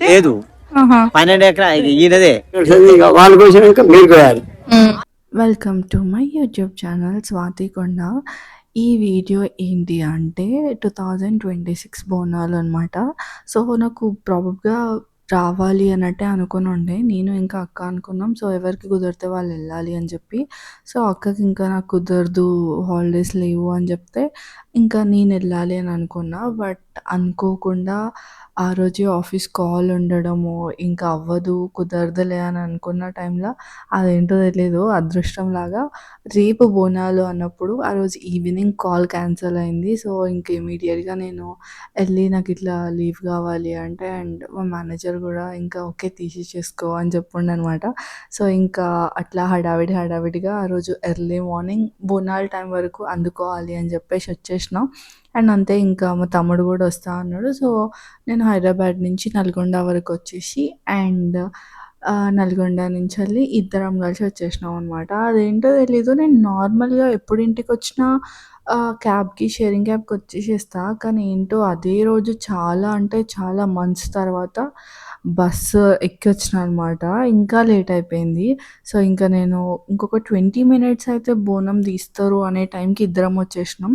లేదు 12 ఎకరా ఈయనదే వాళ్ళ కోసం ఇంకా మీరు పోయాలి. Welcome to my YouTube channel Swathi కొండ. ఈ వీడియో ఏంటి అంటే 2026 బోనాలు అనమాట. సో నాకు ప్రాబబ్గా రావాలి అన్నట్టే అనుకుని ఉండే, నేను ఇంకా అక్క అనుకున్నాం. సో ఎవరికి కుదిరితే వాళ్ళు వెళ్ళాలి అని చెప్పి, సో అక్కకి ఇంకా నాకు కుదరదు, హాలిడేస్ లేవు అని చెప్తే ఇంకా నేను వెళ్ళాలి అని అనుకున్నా. బట్ అనుకోకుండా ఆ రోజు ఆఫీస్ కాల్ ఉండడము, ఇంకా అవ్వదు కుదరదులే అని అనుకున్న టైంలో అదేంటో తెలియదు అదృష్టంలాగా రేపు బోనాలు అన్నప్పుడు ఆ రోజు ఈవినింగ్ కాల్ క్యాన్సిల్ అయింది. సో ఇంక ఇమీడియట్గా నేను వెళ్ళి నాకు ఇట్లా లీవ్ కావాలి అంటే, అండ్ మా మేనేజర్ కూడా ఇంకా ఓకే తీసేసుకో అని చెప్పిండు అనమాట. సో ఇంకా అట్లా హడావిడిగా ఆ రోజు ఎర్లీ మార్నింగ్ బోనాల టైం వరకు అందుకోవాలి అని చెప్పేసి వచ్చేసినాం. అండ్ అంతే, ఇంకా మా తమ్ముడు కూడా వస్తా అన్నాడు. సో నేను హైదరాబాద్ నుంచి నల్గొండ వరకు వచ్చేసి, అండ్ నల్గొండ నుంచి వెళ్ళి ఇద్దరం కలిసి వచ్చేసినాం అనమాట. అదేంటో తెలీదు, నేను నార్మల్గా ఎప్పుడు ఇంటికి వచ్చినా క్యాబ్కి, షేరింగ్ క్యాబ్కి వచ్చేసేస్తా. కానీ ఏంటో అదే రోజు చాలా అంటే చాలా మంత్స్ తర్వాత బస్సు ఎక్కి వచ్చిన అనమాట. ఇంకా లేట్ అయిపోయింది. సో ఇంకా నేను ఇంకొక 20 మినిట్స్ అయితే బోనం తీస్తారు అనే టైంకి ఇద్దరం వచ్చేసినాం.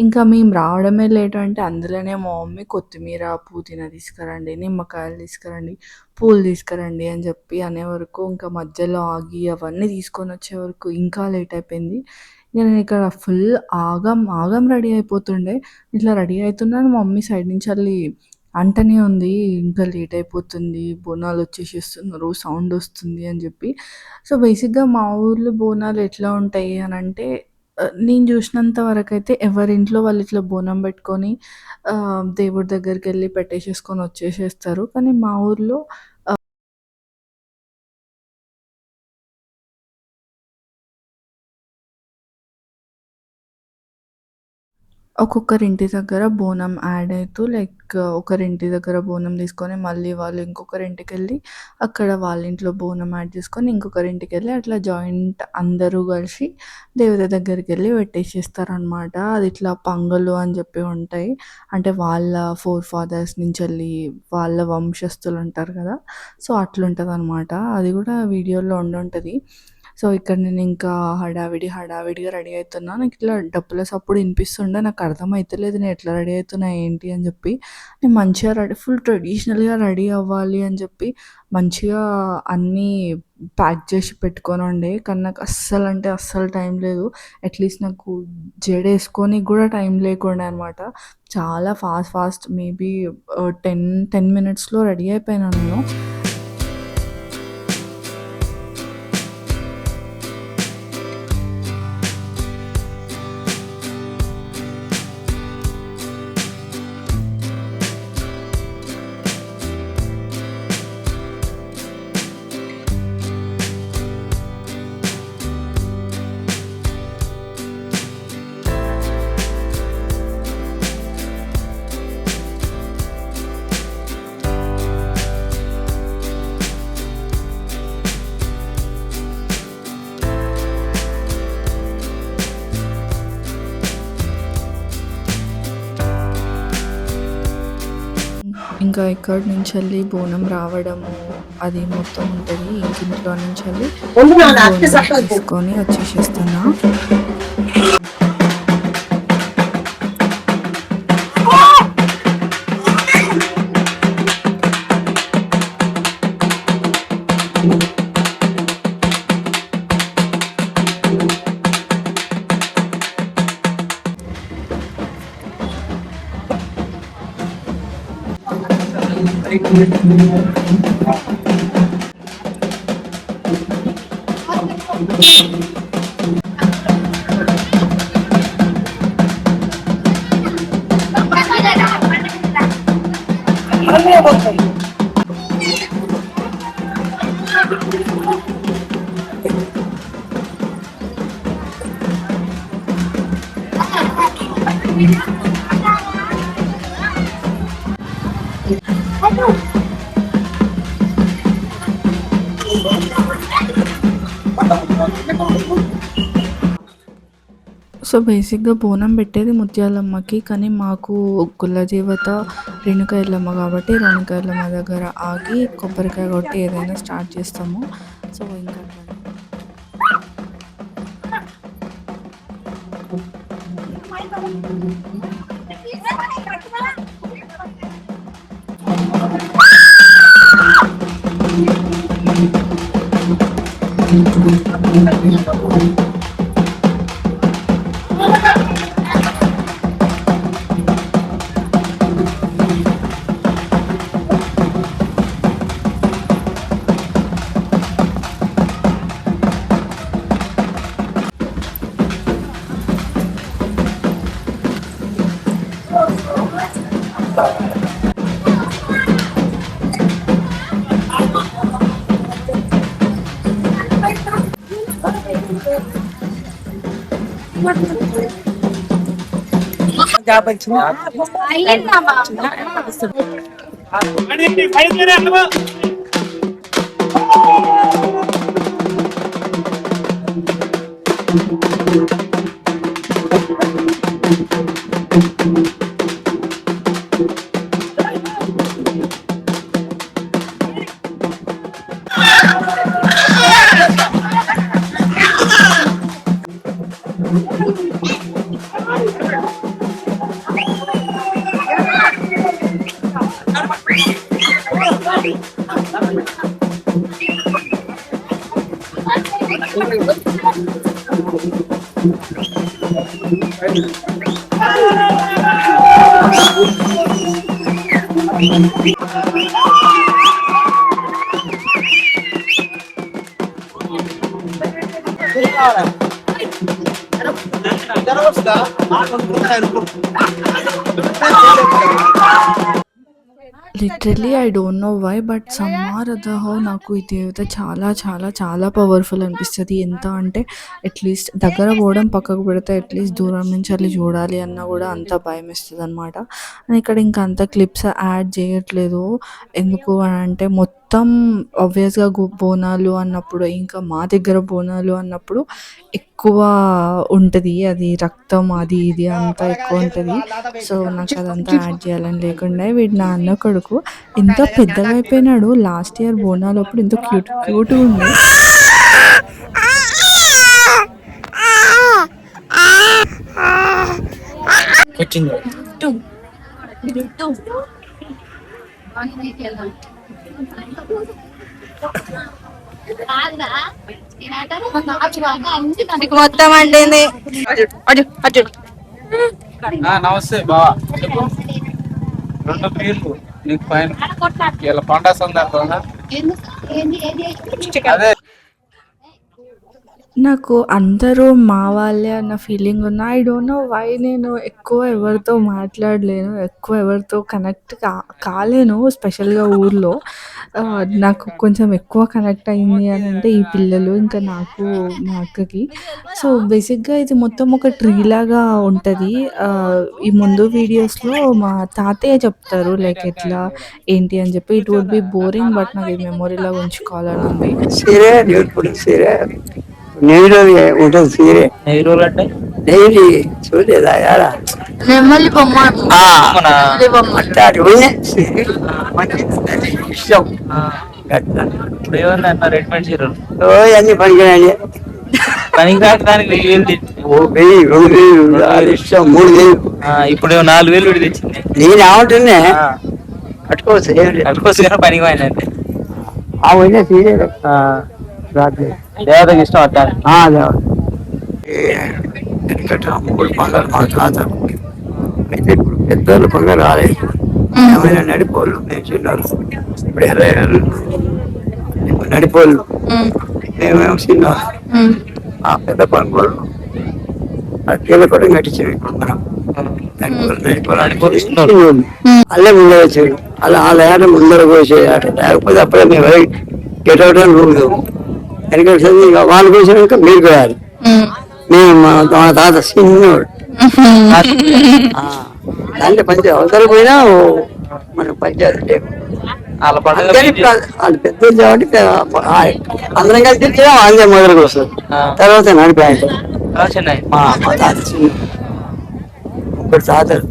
ఇంకా మేము రావడమే లేట్ అంటే అందులోనే మా మమ్మీ కొత్తిమీర, పుదీనా తీసుకురండి, నిమ్మకాయలు తీసుకురండి, పూలు తీసుకురండి అని చెప్పి అనే వరకు, ఇంకా మధ్యలో ఆగి అవన్నీ తీసుకొని వచ్చే వరకు ఇంకా లేట్ అయిపోయింది. నేను ఇక్కడ ఫుల్ ఆగం రెడీ అయిపోతుండే. ఇట్లా రెడీ అవుతున్నాను, మా మమ్మీ సైడ్ నుంచి వెళ్ళి అంటనే ఉంది ఇంకా లేట్ అయిపోతుంది, బోనాలు వచ్చేసేస్తున్నారు, సౌండ్ వస్తుంది అని చెప్పి. సో బేసిక్గా మా ఊర్లో బోనాలు ఎట్లా ఉంటాయి అని అంటే, నేను చూసినంత వరకు అయితే ఎవరింట్లో వాళ్ళు ఇట్లా బోనం పెట్టుకొని దేవుడి దగ్గరికి వెళ్ళి పెట్టేసేసుకొని వచ్చేసేస్తారు. కానీ మా ఊర్లో ఒక్కొక్కరింటి దగ్గర బోనం యాడ్ అవుతూ, లైక్ ఒకరింటి దగ్గర బోనం తీసుకొని మళ్ళీ వాళ్ళు ఇంకొకరింటికి వెళ్ళి అక్కడ వాళ్ళ ఇంట్లో బోనం యాడ్ చేసుకొని ఇంకొకరింటికి వెళ్ళి అట్లా జాయింట్ అందరూ కలిసి దేవత దగ్గరికి వెళ్ళి పెట్టేసేస్తారనమాట. అది ఇట్లా పంగలు అని చెప్పి ఉంటాయి, అంటే వాళ్ళ ఫోర్ ఫాదర్స్ నుంచి వెళ్ళి వాళ్ళ వంశస్థులు ఉంటారు కదా, సో అట్లుంటుంది అనమాట. అది కూడా వీడియోలో ఉండుంటుంది. సో ఇక్కడ నేను ఇంకా హడావిడిగా రెడీ అవుతున్నా. నాకు ఇట్లా డప్పుల సప్పుడు వినిపిస్తుండే, నాకు అర్థమైతలేదు నేను ఎట్లా రెడీ అవుతున్నా ఏంటి అని చెప్పి. నేను మంచిగా ఫుల్ ట్రెడిషనల్గా రెడీ అవ్వాలి అని చెప్పి మంచిగా అన్నీ ప్యాక్ చేసి పెట్టుకొని ఉండే. కానీ నాకు అస్సలు అంటే అస్సలు టైం లేదు. అట్లీస్ట్ నాకు జడ వేసుకొని కూడా టైం లేకుండా అనమాట. చాలా ఫాస్ట్ మేబీ 10 మినిట్స్లో రెడీ అయిపోయినాను నేను. ఇంకా ఇక్కడి నుంచి వెళ్ళి బోనం రావడము అది మొత్తం ఉంటుంది. ఇంట్లో నుంచి వెళ్ళి బోనం తీసుకొని వచ్చేసేస్తున్నా. సో బేసిక్గా బోనం పెట్టేది ముత్యాలమ్మకి, కానీ మాకు కులదేవత రేణుకా ఎల్లమ్మ కాబట్టి రేణుకా ఎల్లమ్మ దగ్గర ఆగి కొబ్బరికాయ కొట్టి ఏదైనా స్టార్ట్ చేస్తాము. సో ఇంకా literally I don't know why, but some or other how నాకు ఈ దేవత చాలా చాలా చాలా పవర్ఫుల్ అనిపిస్తుంది. ఎంత అంటే అట్లీస్ట్ దగ్గర పోవడం పక్కకు పెడితే అట్లీస్ట్ దూరం నుంచి వెళ్ళి చూడాలి అన్నా కూడా అంత భయం ఇస్తుంది అనమాట. అండ్ ఇక్కడ ఇంకా అంత క్లిప్స్ యాడ్ చేయట్లేదు. ఎందుకు అని అంటే మొత్తం ఆబ్వియస్గా బోనాలు అన్నప్పుడు, ఇంకా మా దగ్గర బోనాలు అన్నప్పుడు ఎక్కువ ఉంటుంది, అది రక్తం అది ఇది అంతా ఎక్కువ ఉంటుంది. సో నాకు అదంతా యాడ్ చేయాలని లేకుండా వీడు నా అన్న కొడుకు ఎంత పెద్దగా అయిపోయినాడు. లాస్ట్ ఇయర్ బోనాలు అప్పుడు ఎంత క్యూట్గా ఉంది. మొత్తం అంటేనే నమస్తే బావా, రెండు పీర్లు నీకు పైన ఇలా పంట సందర్భంగా అదే నాకు అందరూ మా వాళ్ళే అన్న ఫీలింగ్ ఉన్న. ఐ డోంట్ నో వై నేను ఎక్కువ ఎవరితో మాట్లాడలేను, ఎక్కువ ఎవరితో కనెక్ట్ కాలేను. స్పెషల్గా ఊర్లో నాకు కొంచెం ఎక్కువ కనెక్ట్ అయింది అని అంటే ఈ పిల్లలు, ఇంకా నాకు మా అక్కకి. సో బేసిక్గా ఇది మొత్తం ఒక ట్రీ లాగా ఉంటుంది. ఈ ముందు వీడియోస్లో మా తాతయ్య చెప్తారు లైక్ ఎట్లా ఏంటి అని చెప్పి. It would be boring, but నాకు ఇది మెమొరీలాగా ఉంచుకోవాలని ఉంది. నెయ్యిలో ఉంటుంది సీరే. నెయ్యి అంటే నెయ్యి చూడలేదా యారా? నెమ్మలి బొమ్మ ఇష్టం. ఇప్పుడు ఏమన్నా రెడ్మెంట్ చీరలు అన్ని పనికిరాని పనికి రావడానికి 1000 ఇష్టం 3000. ఇప్పుడు 4000 విడి తెచ్చింది. నేను ఏమంటున్నా కట్టుకోవచ్చు, కట్టుకోవచ్చు కానీ పనికి పోయినంటే ఆ పోయినా సీరే దేవతకి ఇష్టం అట్లా. మూడు పండుగలు మా తాత అయితే ఇప్పుడు పెద్దలు పండుగ రాలేదు. ఏమైనా నడిపోళ్ళు మేము చిన్నారు. ఇప్పుడు 20 ఏళ్ళు నడిపోళ్ళు, మేమేమో చిన్నారు. ఆ పెద్ద పండుగలు అట్లా కూడా కట్టించారు. ఇప్పుడు మనం అల్లే ముందర వచ్చాడు. అలా ఏట ముందర పోసేయాట, లేకపోతే అప్పుడే మేము గెట్ అవుట్ అని రూదు. ఎందుకంటే వాళ్ళు పోసినాక మీరు పోయాలి. మేము మా తాత చిన్నోడు దాంట్లో పంచాయతీ అవతల పోయినా మనకు పంచాయతీ లేవు. వాళ్ళ పండుగ అందుకని ఇప్పుడు వాళ్ళు పెద్దలు కాబట్టి అందరం కలిసి తిరిగి అందే మొదలుకు వస్తుంది. తర్వాత నడిపి ఆయన చెన్నై మా తాత చిన్న ముగ్గురు తాతలు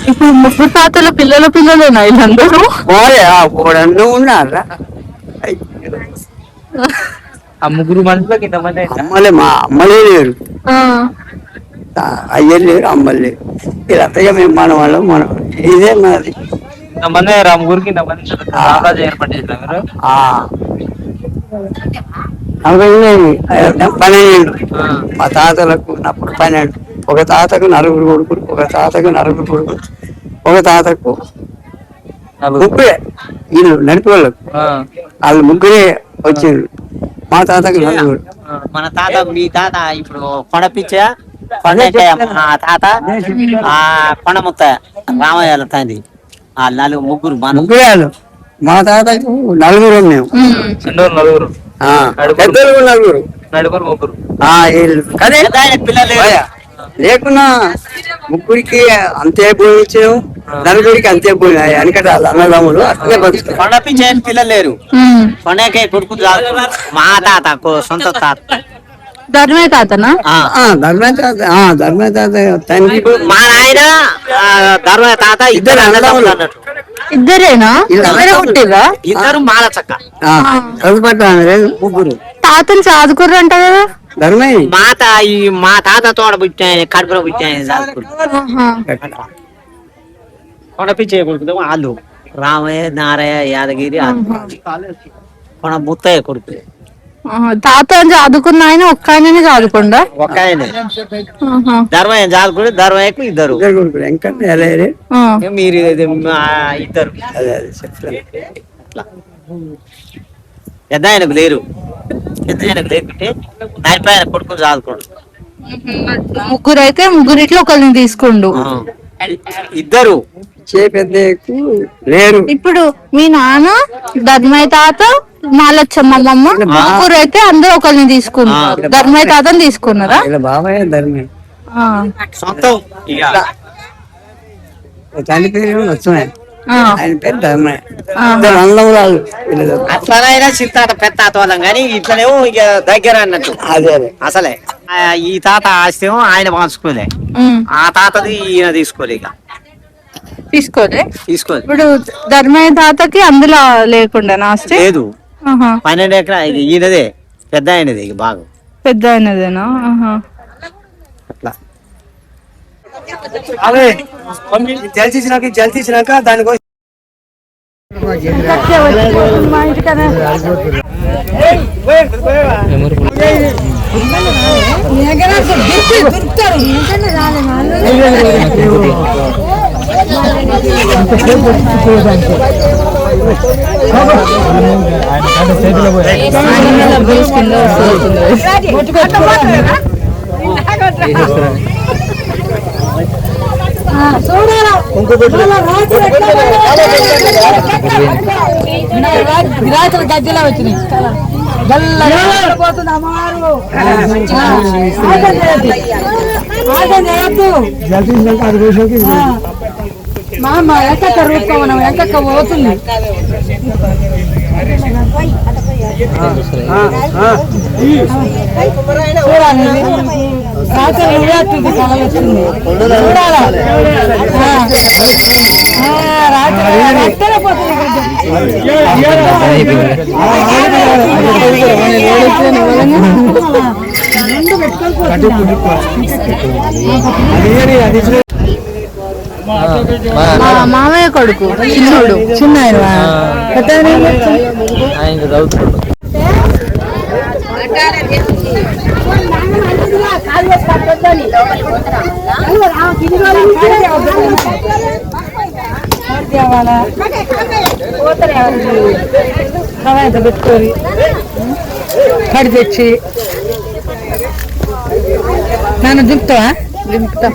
ఇప్పుడు ముగ్గురు తాతల పిల్లలేనా వీళ్ళందరూ? పోలే పోవడంలో ఉన్నారా ఆ ముగ్గురు మనుషులకు ఇంతమంది అమ్మలే మా అమ్మలే లేరు, అయ్యలు లేరు, అమ్మలు లేరు. వీళ్ళంతగా మేము మన వాళ్ళం మనం ఇదే మాది. ఇంతమంది ఆ ముగ్గురికి ఇంతమంది సామ్రాజ్యం ఏర్పాటు చేసిన మీరు 12 మా తాతలకు ఉన్నప్పుడు 12. ఒక తాతకు 4 కొడుకులు, ఒక తాతకు 4 కొడుకులు, ఒక తాతకు ముగ్గురే. వీళ్ళు నడిపి వాళ్ళకు వాళ్ళు ముగ్గురే వచ్చిండ్రు. మా తాతకు 4. మన తాత మీ తాత ఇప్పుడు కొండపిచ్చా కొండ మా తాత ఆ కొండముత్త రామయ్య తండ్రి ఆ ముగ్గురు ముగ్గురే వాళ్ళు. మా తాతకు 4 మేము, చిన్నోరు 4 పెద్దలు 4 నడుగురు ముగ్గురు. కానీ పిల్లలు లేకున్నా ముగ్గురికి అంతే భూమి ఇచ్చాము, 4 అంతే భూమి. వెనకట అన్నదమ్ములు అట్లనే బతుకుతారు. కొండపిచ్చే పిల్లలు లేరు, కొండకే కొడుకు మా తాత సొంత తాత ధర్మే తాతనా? ధర్మ తాత తండ్రి మా నాయన ధర్మ తాత ఇద్దరు అన్నదమ్ములు అన్నట్టు. ఇద్దరేనా? ఇద్దరే పుట్టిరా? ఇద్దరు మాల చక్క ముగ్గురు తాతని చదువుకుర్రంట కదా? ధర్మయ్య మా తాత తోడ పుట్టాయని కడుపులో పుట్టాయని కొండపిచ్చే కొడుకు వాళ్ళు రామయ్య, నారయ్య, యాదగిరి, కొండ ముత్తయ్య కొడుకు. తాత చదువుకున్న ఆయన ఒక్క ఆయననే చదువుకుండా? ఒక ఆయన ధర్మయ్య చదువుకుని ధర్మయ్యకు ఇద్దరు కొడుకులు ఎంకన్నా మీరు ఇద్దరు అదే అదే చెప్తాను. పెద్ద ఆయనకు లేరు, పెద్ద ఆయనకు లేకుంటే నడిపై ఆయన కొడుకుని చదువుకోండు. ముగ్గురు అయితే ముగ్గురిట్లో ఒకరిని తీసుకుండు. ఇద్దరు పెద్దకు లేరు. ఇప్పుడు మీ నాన్న, ధర్మయ్య తాత, మాలచ్చమ్మ అమ్మమ్మ ముగ్గురు అయితే అందరూ ఒకరిని తీసుకున్నారు. ధర్మయ్య తాతని తీసుకున్నారా? బాబాయ్ ధర్మయ్య సొంతం. తండ్రి పేరు వచ్చాయి, ఆయన పేరు ధర్మయ్య. అన్నదమ్ములు అట్లనైనా చిత్తాత పెద్ద తాత వాళ్ళం కానీ ఇట్లనేమో ఇక దగ్గర అన్నట్టు. అదే అదే అసలే ఈ తాత ఆస్తి ఏమో ఆయన పంచుకోలే, ఆ తాతది ఈయన తీసుకోలే. ఇక తీసుకోలే. తీసుకోలేదు. ఇప్పుడు ధర్మయ్య తాతకి అందులో లేకుండా ఆస్తి లేదు. 12 ఎకరాలు ఈయనదే, పెద్ద ఆయనది. ఇక బాగా పెద్ద ఆయనదేనా? అట్లా జల్ తీసినాక దానికోసం గజ్జలా వచ్చినాయి. మా ఎంకక్క రూపం ఎంకక్క పోతుంది. చూడాలి రాత్రి నువ్వేస్తుంది కళ వచ్చింది చూడాలా రాత్రి పోతుంది. మామయ్య కొడుకు చిన్నోడు, చిన్న ఆయన చదువుతాడు. పెట్టుకోరి కడి తెచ్చి నన్ను దింపుతావా? దింపుతా.